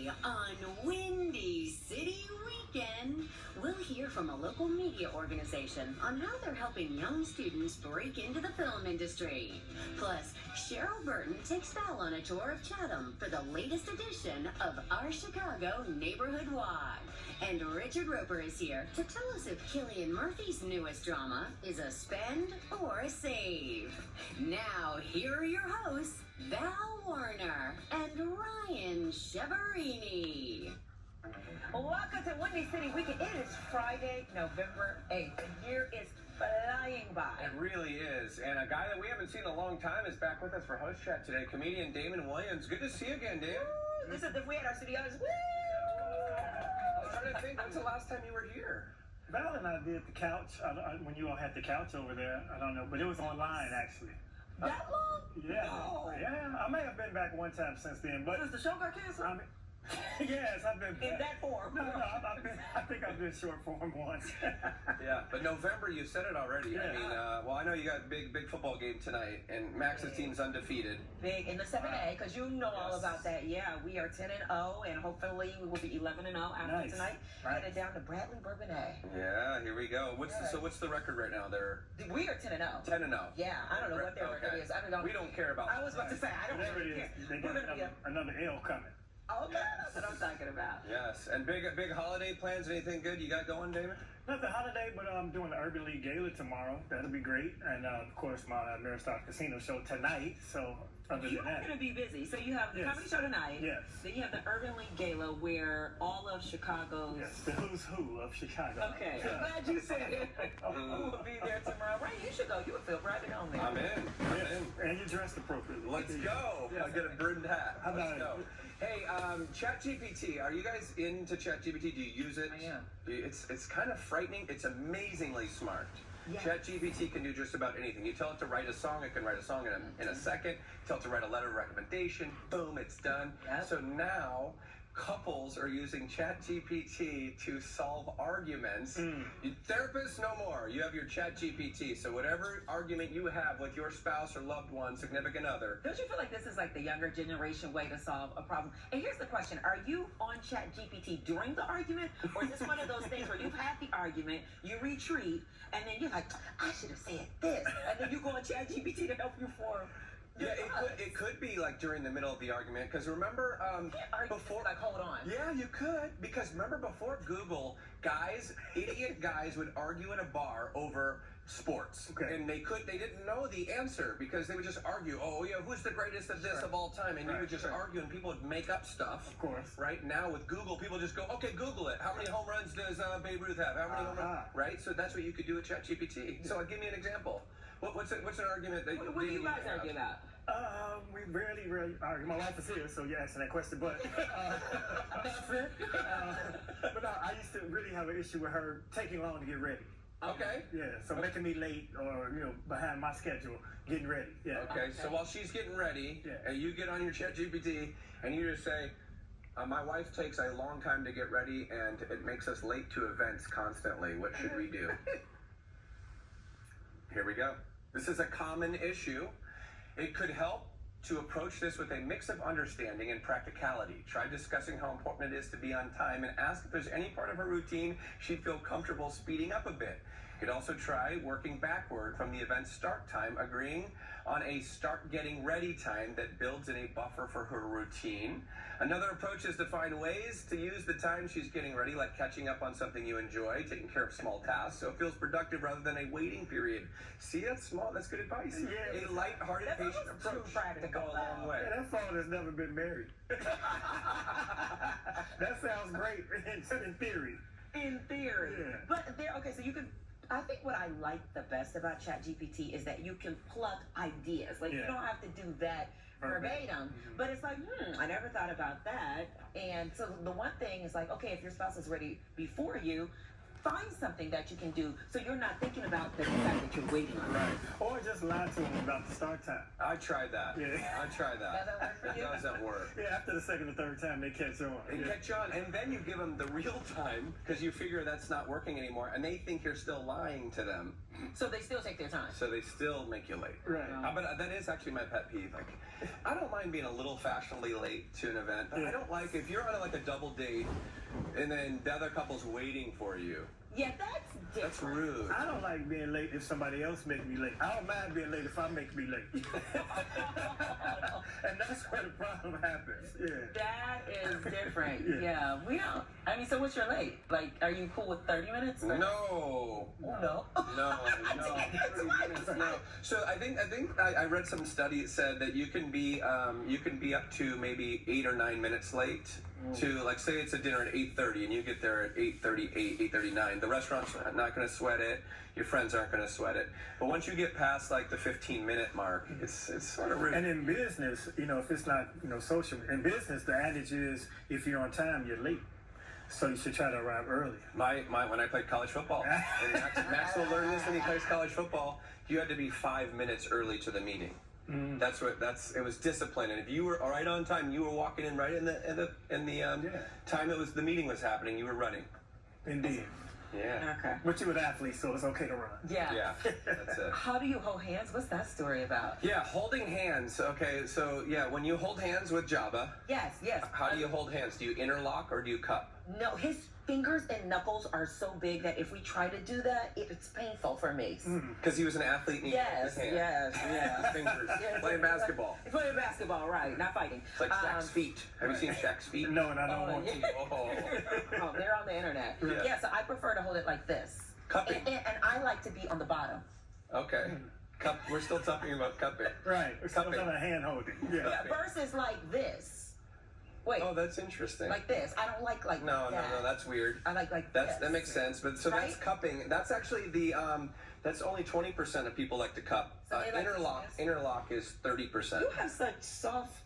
Today on Windy City Weekend, we'll hear from a local media organization on how they're helping young students break into the film industry. Plus, Cheryl Burton takes Val on a tour of Chatham for the latest edition of Our Chicago Neighborhood Walk. And Richard Roper is here to tell us if Cillian Murphy's newest drama is a spend or a save. Now, here are your hosts, Val Warner and Ryan Cheverini. Welcome to Windy City Weekend. It is Friday, November 8th. The year is flying by. It really is. And a guy that we haven't seen in a long time is back with us for Host Chat today, comedian Damon Williams. Good to see you again, Dave. Woo! This is if we had our studios. Woo! I was trying to think, when's the last time you were here? Val and I did the couch when you all had the couch over there. I don't know, but it was online actually. That long? Yeah, No. yeah. I may have been back one time since then, but Since the show got canceled? yes, I've been back. In that form? No, I think I've been short form once. Yeah, but November, you said it already. Yeah. I mean, well, I know you got a big football game tonight, and Max's team's undefeated. Big in the 7A, because you know all Yes. about that. Yeah, we are 10-0, and hopefully we will be 11-0 after Nice. tonight. Right. Headed down to Bradley Bourbonnais. Yeah, here we go. Yeah. So what's the record right now? They're We are 10-0. 10-0. Yeah, I don't know what their record Okay. is. I don't. We don't care about I was about to say, I don't Whatever really it care. is, they We're got gonna be another L coming. Okay, that's what I'm talking about. Yes, and big holiday plans. Anything good you got going, Damon? Nothing holiday, but I'm doing the Urban League Gala tomorrow. That'll be great. And of course, my Ameristar Casino show tonight. So other You're than that, going to be busy. So you have the Yes. comedy show tonight. Yes. Then you have the Urban League Gala where all of Chicago's... yes, the who's who of Chicago. Okay. Yeah. I'm glad you said it. Who will be there tomorrow? Right, you should go. You would feel right on there. I'm in. Yeah. And you dressed appropriately. Let's go. Yes. I'll get a brimmed hat. How Let's about go. it? Hey, ChatGPT, are you guys into ChatGPT? Do you use it? I am. It's kind of frightening. It's amazingly smart. Yes. ChatGPT can do just about anything. You tell it to write a song, it can write a song in a second. Tell it to write a letter of recommendation, boom, it's done. Yep. So now couples are using ChatGPT to solve arguments. Therapists, no more. You have your ChatGPT. So whatever argument you have with your spouse or loved one, significant other, Don't you feel like this is like the younger generation way to solve a problem? And here's the question. Are you on ChatGPT during the argument? Or is this one of those things where you've had the argument, you retreat, and then you're like, I should have said this. And then you go on ChatGPT to help you form... yeah, it could be like during the middle of the argument. Because remember, before, like, hold on. yeah, you could. Because remember, before Google, idiot guys would argue in a bar over sports, Okay. and they didn't know the answer because they would just argue. Oh, yeah, who's the greatest of this Sure. of all time? And you Right, would just sure. argue, and people would make up stuff. Of course. Right now with Google, people just go, okay, Google it. How many home runs does Babe Ruth have? How many home runs? Right. So that's what you could do with ChatGPT. So give me an example. What's an argument that What do you guys argue about? We rarely argue. My wife is here, so you're asking that question. But but no, I used to really have an issue with her taking long to get ready. Okay. Yeah, so making me late or behind my schedule getting ready. Yeah. Okay, so while she's getting ready, Yeah. and you get on your ChatGPT, and you just say, my wife takes a long time to get ready, and it makes us late to events constantly. What should we do? Here we go. This is a common issue. It could help to approach this with a mix of understanding and practicality. Try discussing how important it is to be on time and ask if there's any part of her routine she'd feel comfortable speeding up a bit. You could also try working backward from the event's start time, agreeing on a start getting ready time that builds in a buffer for her routine. Another approach is to find ways to use the time she's getting ready, like catching up on something you enjoy, taking care of small tasks, so it feels productive rather than a waiting period. See, that's small. That's good advice. Yeah. A light-hearted, That's patient almost too approach practical, can go a long though. way. Yeah, that phone has never been married. That sounds great in theory. In theory. Yeah. But okay, so you can... I think what I like the best about ChatGPT is that you can plug ideas. Like, you Yeah. don't have to do that verbatim. But it's like, I never thought about that. And so the one thing is like, okay, if your spouse is ready before you, find something that you can do so you're not thinking about the fact that you're waiting on it. Right. Or just lie to them about the start time. I tried that. Yeah. I tried that. Does that work for you? It doesn't work. Yeah, after the second or third time, they catch on. They catch on, and then you give them the real time because you figure that's not working anymore, and they think you're still lying to them. So they still take their time. So they still make you late. Right. But that is actually my pet peeve. Like, I don't mind being a little fashionably late to an event, but I don't like if you're on like a double date and then the other couple's waiting for you. Yeah, that's different. That's rude. I don't like being late if somebody else make me late. I don't mind being late if I make me late. And that's where the problem happens. Yeah. That is different. Yeah. Yeah, we don't. I mean, so what's your late? Like, are you cool with 30 minutes? No. No. No. 30 minutes, no. So I think I read some study that said that you can be up to maybe 8 or 9 minutes late to, like, say it's a dinner at 8:30 and you get there at 8:38, 8:39. The restaurant's not going to sweat it. Your friends aren't going to sweat it. But once you get past like the 15-minute mark, it's sort of rude. And in business, if it's not, social, in business, the adage is if you're on time, you're late. So you should try to arrive early. My when I played college football, and Max will learn this when he plays college football, you had to be 5 minutes early to the meeting. It was discipline, and if you were right on time, you were walking in right in the time the meeting was happening, you were running. Indeed. Yeah. Okay. But you're an athlete, so it's okay to run. Yeah. Yeah. That's it. How do you hold hands? What's that story about? Yeah, holding hands. Okay, so yeah, when you hold hands with Jabba, Yes. how do you hold hands? Do you interlock or do you cup? No, his fingers and knuckles are so big that if we try to do that, it's painful for me. Because he was an athlete and he held his hands. Yes. His fingers. Yes. Playing basketball. Playing basketball, right? Not fighting. It's like Shaq's feet. Have you seen Shaq's feet? No, and I don't want to. Oh, they're on the internet. Yeah. Yeah, so I prefer to hold it like this. Cupping. And I like to be on the bottom. Okay. Cup. We're still talking about cupping. Right. Some Cupping. kind of hand holding. Yeah. Yeah, versus like this. Wait, Oh, that's interesting. like this. I don't like No, that. that's weird. I like this. That makes sense. But so that's Right? cupping. That's actually the that's only 20% of people like to cup. So they like to Interlock. dance? Interlock is 30%. You have such soft,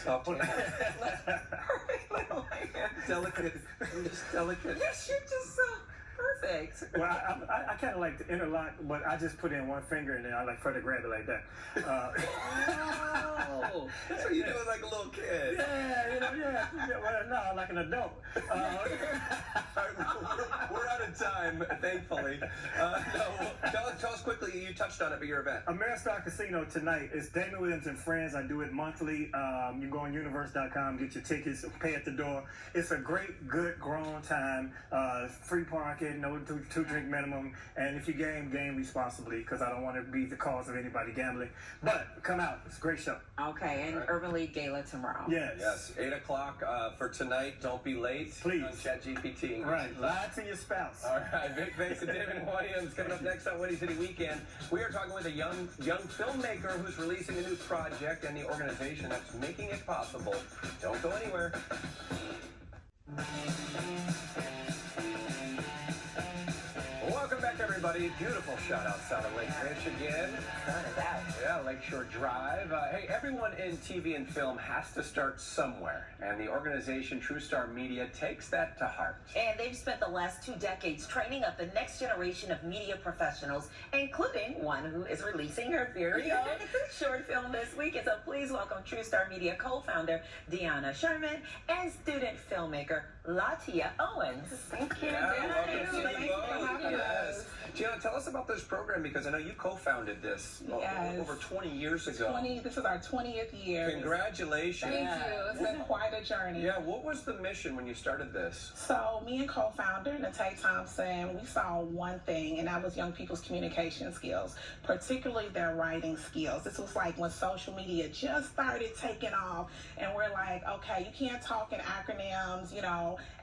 Soft hands. perfect little hands. Delicate. Just delicate. Yes, you're just so perfect. Well, I kind of like to interlock, but I just put in one finger and then I like try to grab it like that. Oh. That's what you do with like a little kid. Well, no, like an adult. We're out of time, thankfully. Tell us quickly, you touched on it, but your event. Ameristar Casino tonight. It's Damon Williams and Friends. I do it monthly. You go on universe.com, get your tickets, pay at the door. It's a great, good, grown time. Free parking, no two drink minimum. And if you game responsibly, because I don't want to be the cause of anybody gambling. But come out. It's a great show. Okay, and Urban League Gala tomorrow. Yes. 8 o'clock for tonight. Don't be late. Please. On ChatGPT. Right. Lie to your spouse. All right. Big thanks to David Williams. Coming up next on Windy City Weekend, we are talking with a young filmmaker who's releasing a new project and the organization that's making it possible. Don't go anywhere. Welcome back, everybody. Beautiful shot outside of Lake Ridge again. Yeah, Lakeshore Drive. Hey, everyone in TV and film has to start somewhere, and the organization TrueStar Media takes that to heart. And they've spent the last 2 decades training up the next generation of media professionals, including one who is releasing her very own short film this week. And so please welcome TrueStar Media co-founder Deanna Sherman and student filmmaker Latia Owens. Thank you. Welcome to you Thank you for both. having Yes. us. Gianna, tell us about this program because I know you co-founded this Yes. over 20 years ago. This is our 20th year. Congratulations. Thank you. It's been quite a journey. Yeah, what was the mission when you started this? So me and co-founder Natai Thompson, we saw one thing, and that was young people's communication skills, particularly their writing skills. This was like when social media just started taking off, and we're like, okay, you can't talk in acronyms,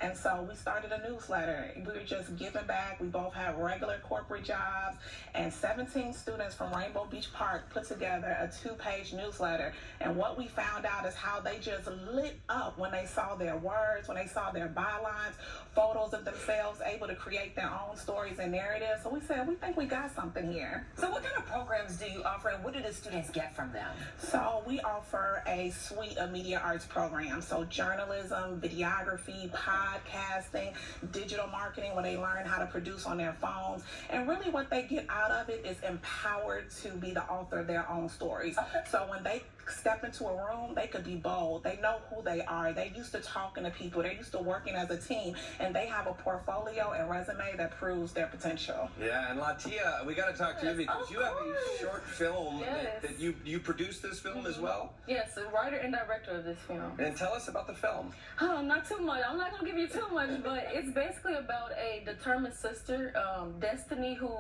and so we started a newsletter. We were just giving back. We both had regular corporate jobs, and 17 students from Rainbow Beach Park put together a 2-page newsletter. And what we found out is how they just lit up when they saw their words, when they saw their bylines, photos of themselves, able to create their own stories and narratives. So we said, we think we got something here. So what kind of programs do you offer, and what do the students get from them? So we offer a suite of media arts programs. So journalism, videography, podcasting, digital marketing, where they learn how to produce on their phones. And really what they get out of it is empowered to be the author of their own stories. So when they step into a room, they could be bold. They know who they are. They used to talking to people. They're used to working as a team, and they have a portfolio and resume that proves their potential. Yeah, and Latia, we got to talk to you because you have a short film Yes. that you produced this film as well. Yes, the writer and director of this film. And tell us about the film. Not too much. I'm not gonna give you too much, but it's basically about a determined sister, Destiny, who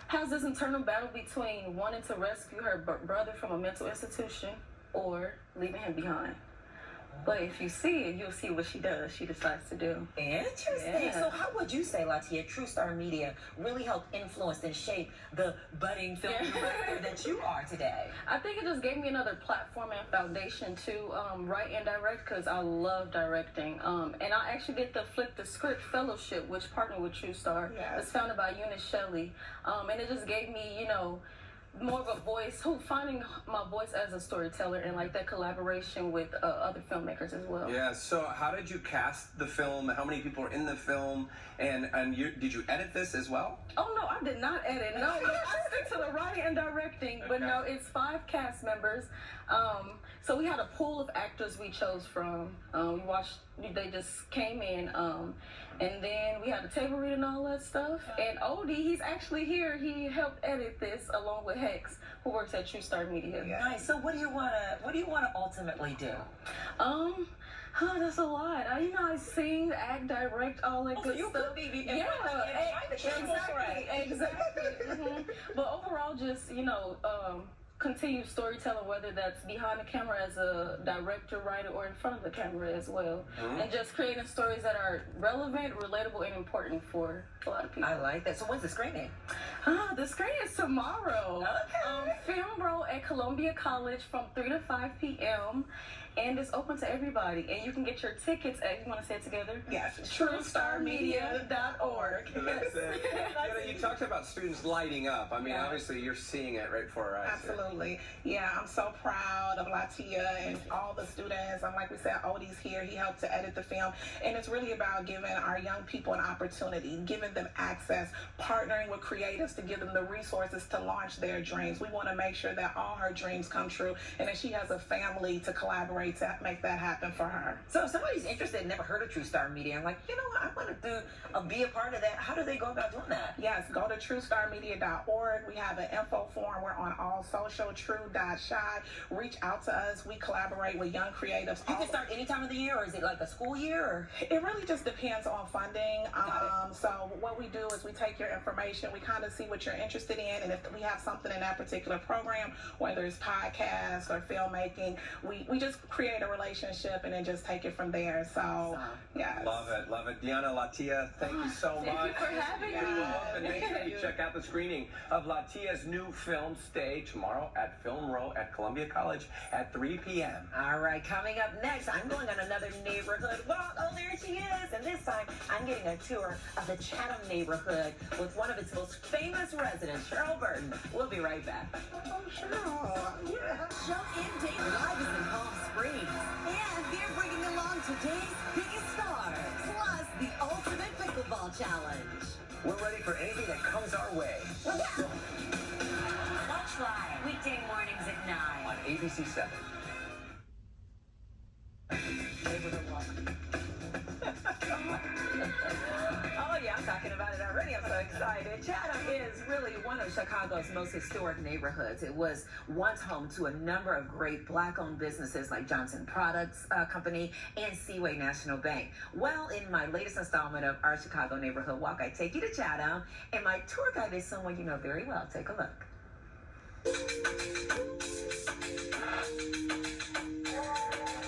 has this internal battle between wanting to rescue her brother from a mental institution or leaving him behind. But if you see it, you'll see what she does. She decides to do. Interesting. Yeah. So how would you say, Latia, True Star Media really helped influence and shape the budding film director that you are today? I think it just gave me another platform and foundation to write and direct because I love directing. And I actually did the Flip the Script Fellowship, which partnered with True Star. Yes. It's founded by Eunice Shelley. And it just gave me, more of a voice, finding my voice as a storyteller and like that collaboration with other filmmakers as well. Yeah, so how did you cast the film? How many people are in the film? And did you edit this as well? Oh no, I did not edit. No, I stick to the writing and directing. But no, it's 5 cast members. So we had a pool of actors we chose from. They just came in. And then we had a table read and all that stuff. And Odie, he's actually here. He helped edit this along with Hex, who works at True Star Media. Nice. So what do you wanna ultimately do? That's a lot. I sing, act, direct, all that good you stuff. could be Yeah, exactly. exactly. But overall, just continue storytelling, whether that's behind the camera as a director, writer, or in front of the camera as well, and just creating stories that are relevant, relatable, and important for a lot of people. I like that. So when's the screening? The screening is tomorrow. Okay. Film Roll at Columbia College from 3 to 5 p.m. And it's open to everybody. And you can get your tickets at, you want to say it together? Yes, TrueStarMedia.org. That's it. You talked about students lighting up. I mean, obviously, you're seeing it right before our eyes. Absolutely. Yeah, I'm so proud of Latia and all the students. Like we said, Odie's here. He helped to edit the film. And it's really about giving our young people an opportunity, giving them access, partnering with creatives to give them the resources to launch their dreams. We want to make sure that all her dreams come true and that she has a family to collaborate to make that happen for her. So if somebody's interested and never heard of True Star Media, I'm like, you know what, I want to be a part of that. How do they go about doing that? Yes, go to TrueStarMedia.org. We have an info form. We're on all social, true.shy. Reach out to us. We collaborate with young creatives. You can start any time of the year, or is it like a school year? Or? It really just depends on funding. So what we do is we take your information, we kind of see what you're interested in, and if we have something in that particular program, whether it's podcast or filmmaking, we just create a relationship and then just take it from there. So, yeah. Love it. Deanna, Latia, thank you so much. Thank you for having me. And make sure you check out the screening of Latia's new film, Stay, tomorrow at Film Row at Columbia College at 3 p.m. All right, coming up next, I'm going on another neighborhood walk. Oh, there she is. And this time, I'm getting a tour of the Chatham neighborhood with one of its most famous residents, Cheryl Burton. We'll be right back. Jump in Day Live is in Palm Springs. And they're bringing along today's biggest stars. Plus, the Ultimate Pickleball Challenge. We're ready for anything that comes our way. Watch live weekday mornings at 9 On ABC 7. Neighborhood walk. Oh yeah, I'm talking about it already. I'm so excited. Chatham is really one of Chicago's most historic neighborhoods. It was once home to a number of great Black-owned businesses like Johnson Products Company and Seaway National Bank. Well, in my latest installment of our Chicago Neighborhood Walk, I take you to Chatham, and my tour guide is someone you know very well. Take a look.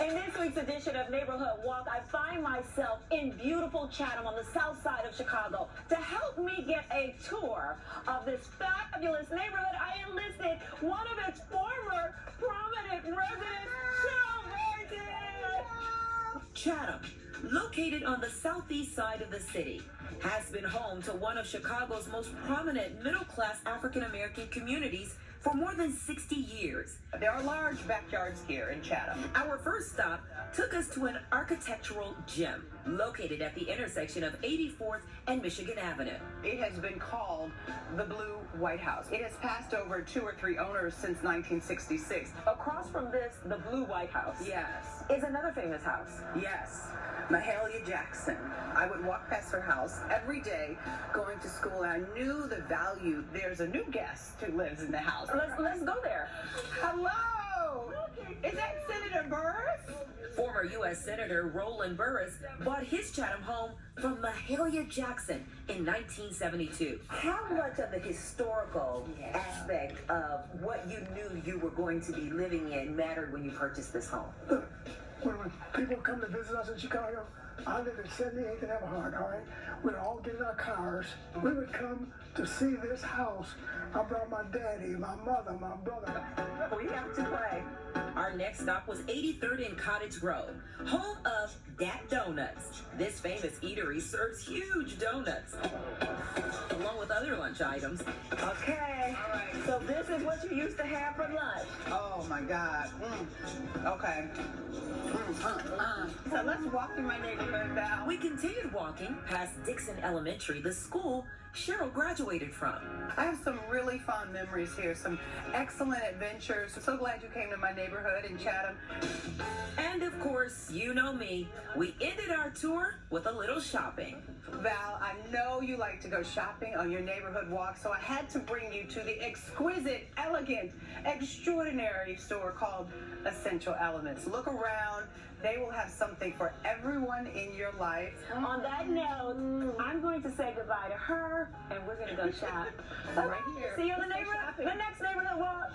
In this week's edition of Neighborhood Walk, I find myself in beautiful Chatham on the south side of Chicago. To help me get a tour of this fabulous neighborhood, I enlisted one of its former prominent residents, Cheryl Burton. Chatham, located on the southeast side of the city, has been home to one of Chicago's most prominent middle-class African-American communities for more than 60 years. There are large backyards here in Chatham. Our first stop took us to an architectural gem located at the intersection of 84th and Michigan Avenue. It has been called the Blue White House. It has passed over 2 or 3 owners since 1966. Across from this, the Blue White House, Yes. is another famous house. Yes. Mahalia Jackson. I would walk past her house every day going to school, and I knew the value. There's a new guest who lives in the house. Let's go there. Hello! Is that Senator Burris? Former U.S. Senator Roland Burris bought his Chatham home from Mahalia Jackson in 1972. How much of the historical aspect of what you knew you were going to be living in mattered when you purchased this home? When people come to visit us in Chicago, I live at 78th and Everhard, all right? We'd all get in our cars. We would come to see this house. I brought my daddy, my mother, my brother. We have to play. Our next stop was 83rd and Cottage Grove, home of Dat Donuts. This famous eatery serves huge donuts, along with other lunch items. Okay, All right. so this is what you used to have for lunch. Oh my God. Okay. So let's walk through my neighborhood now. We continued walking past Dixon Elementary, the school Cheryl graduated from. I have some really fond memories here, some excellent adventures. I'm so glad you came to my neighborhood in Chatham. And of course, you know me, we ended our tour with a little shopping. Val, I know you like to go shopping on your neighborhood walk, so I had to bring you to the exquisite, elegant, extraordinary store called Essential Elements. Look around. They will have something for everyone in your life. On that note, I'm going to say goodbye to her, and we're going to go shop. Right here. See you in the neighborhood, the next neighborhood walk.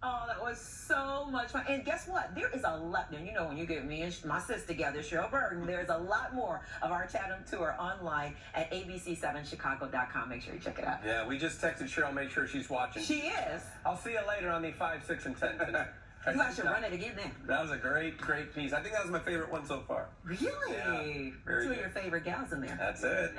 Oh, that was so much fun. And guess what? There is a lot. And you know, when you get me and my sis together, Cheryl Burton, there's a lot more of our Chatham tour online at abc7chicago.com. Make sure you check it out. Yeah, we just texted Cheryl, make sure she's watching. She is. I'll see you later on the 5, 6, and 10 tonight. You guys should run it again then. That was a great piece. I think that was my favorite one so far. Really? Yeah, very Two of good. your favorite gals in there. That's it.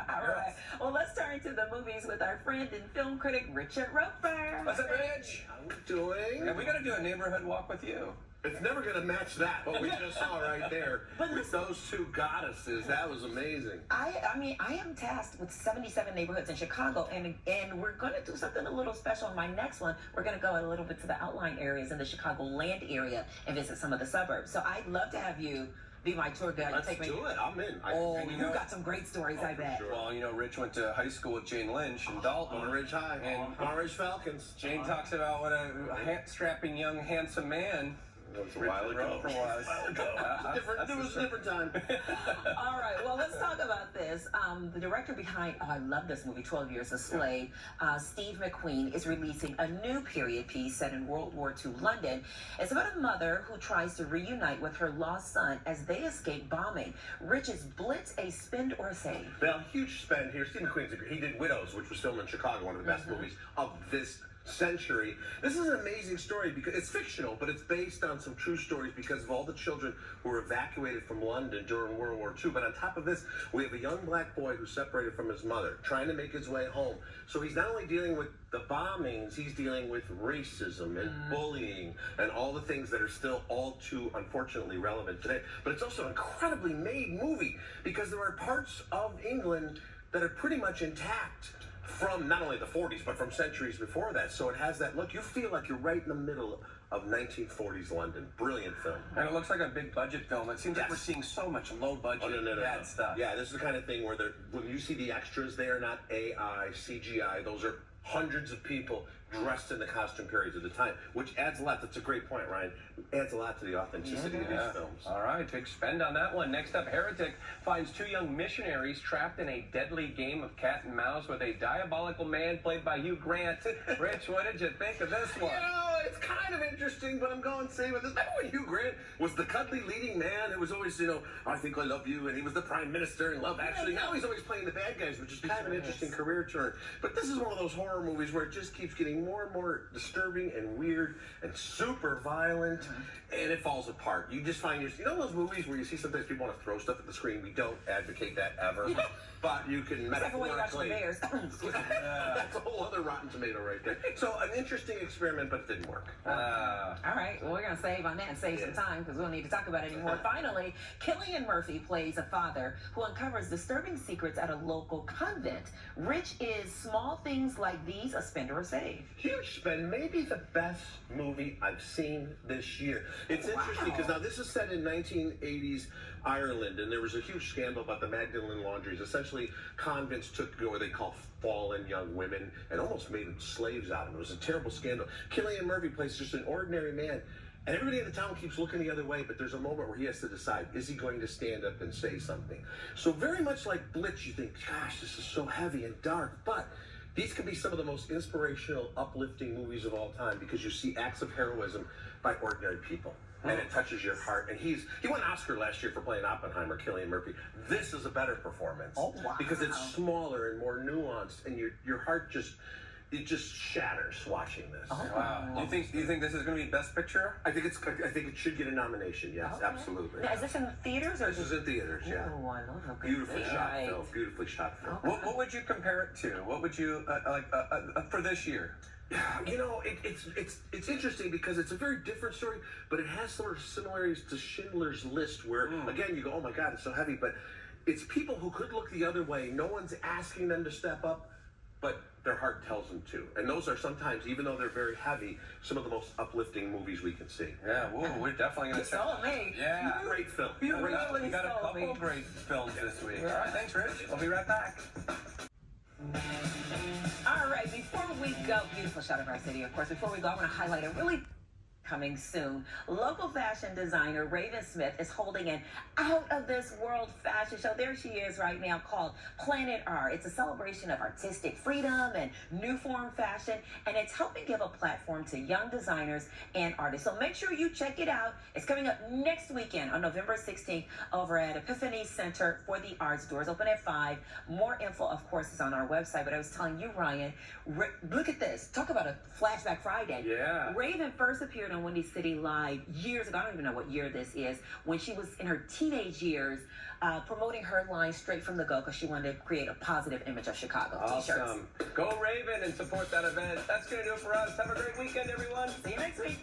All right. Well, let's turn to the movies with our friend and film critic, Richard Roper. What's up, Rich? How we doing? Yeah, we got to do a neighborhood walk with you. It's never going to match that, what we just saw right there. But With those 2 goddesses, that was amazing. I mean, I am tasked with 77 neighborhoods in Chicago, and we're going to do something a little special in my next one. We're going to go a little bit to the outlying areas in the Chicago land area and visit some of the suburbs. So I'd love to have you be my tour guide. Let's Take me. do it. I'm in. Oh, And you you know- got some great stories, I bet. sure. Well, you know, Rich went to high school with Jane Lynch in Dalton. On Ridge High. And On Ridge Falcons. Jane talks about what a strapping young, handsome man That was a while ago. Roper was. It was a different time. All right, well, let's talk about this. The director behind, I love this movie, 12 Years a Slave, Steve McQueen, is releasing a new period piece set in World War II London. It's about a mother who tries to reunite with her lost son as they escape bombing. Rich, is Blitz a spend or save? Now, huge spend here. Steve McQueen's he did Widows, which was filmed in Chicago, one of the best movies of this century. This is an amazing story because it's fictional, but it's based on some true stories because of all the children who were evacuated from London during World War II. But on top of this, we have a young black boy who's separated from his mother, trying to make his way home. So he's not only dealing with the bombings, he's dealing with racism and bullying and all the things that are still all too unfortunately relevant today. But it's also an incredibly made movie because there are parts of England that are pretty much intact from not only the 40s, but from centuries before that. So it has that look. You feel like you're right in the middle of 1940s London. Brilliant film. And it looks like a big budget film. It seems like we're seeing so much low budget bad stuff. Yeah, this is the kind of thing where when you see the extras, they are not AI, CGI. Those are hundreds of people dressed in the costume periods of the time, which adds a lot. That's a great point, Ryan. Adds a lot to the authenticity of these films. All right, big spend on that one. Next up, Heretic finds 2 young missionaries trapped in a deadly game of cat and mouse with a diabolical man played by Hugh Grant. Rich, what did you think of this one? You know, it's kind of interesting, but I'm going to say with this. Remember when Hugh Grant was the cuddly leading man? It was always, I think I love you, and he was the prime minister in Love Actually. Now he's always playing the bad guys, which is kind of an interesting career turn. But this is one of those horror movies where it just keeps getting more and more disturbing and weird and super violent, and it falls apart. You just find those movies where you see sometimes people want to throw stuff at the screen. We don't advocate that ever, but you can metaphorically. That's a whole other Rotten Tomato right there. So an interesting experiment, but it didn't work. All right, well, we're going to save on that and save some time because we don't need to talk about it anymore. Finally, Cillian Murphy plays a father who uncovers disturbing secrets at a local convent. Rich, is Small Things Like These a spend or a save? Huge spend, maybe the best movie I've seen this year. It's interesting because now this is set in 1980s Ireland, and there was a huge scandal about the Magdalen laundries. Essentially, convents took what they call fallen young women and almost made them slaves out of them. It was a terrible scandal. Cillian Murphy plays just an ordinary man, and everybody in the town keeps looking the other way, but there's a moment where he has to decide, is he going to stand up and say something? So very much like Blitz, you think, gosh, this is so heavy and dark, but these could be some of the most inspirational, uplifting movies of all time because you see acts of heroism by ordinary people. And it touches your heart. And he won an Oscar last year for playing Oppenheimer, Cillian Murphy. This is a better performance. Oh, wow. Because it's smaller and more nuanced, and your heart just shatters watching this. Oh. Wow. Do you think this is going to be Best Picture? I think it should get a nomination. Yes, Okay. absolutely. Now, is this in the theaters or This is in theaters. Yeah. Oh, I love a good Beautifully thing. shot Right. film. Beautifully shot film. What would you compare it to? What would you for this year? You know, it's interesting because it's a very different story, but it has sort of similarities to Schindler's List, where again you go, oh my God, it's so heavy, but it's people who could look the other way. No one's asking them to step up, but their heart tells them to. And those are sometimes, even though they're very heavy, some of the most uplifting movies we can see. Yeah, we're definitely going to check. Sold me. Yeah. Great film. You Great really We got a sold couple me. great films this week. All right, thanks, Rich. We'll be right back. All right, before we go, beautiful shot of our city, of course. Before we go, I want to highlight a really coming soon. Local fashion designer Raven Smith is holding an out-of-this-world fashion show. There she is right now, called Planet Art. It's a celebration of artistic freedom and new form fashion, and it's helping give a platform to young designers and artists. So make sure you check it out. It's coming up next weekend on November 16th over at Epiphany Center for the Arts. Doors open at 5. More info, of course, is on our website. But I was telling you, Ryan, look at this. Talk about a flashback Friday. Yeah. Raven first appeared on Windy City Live years ago. I don't even know what year this is, when she was in her teenage years, promoting her line Straight from the Go, because she wanted to create a positive image of Chicago. T-shirts. Awesome. Go Raven and support that event. That's going to do it for us. Have a great weekend, everyone. See you next week.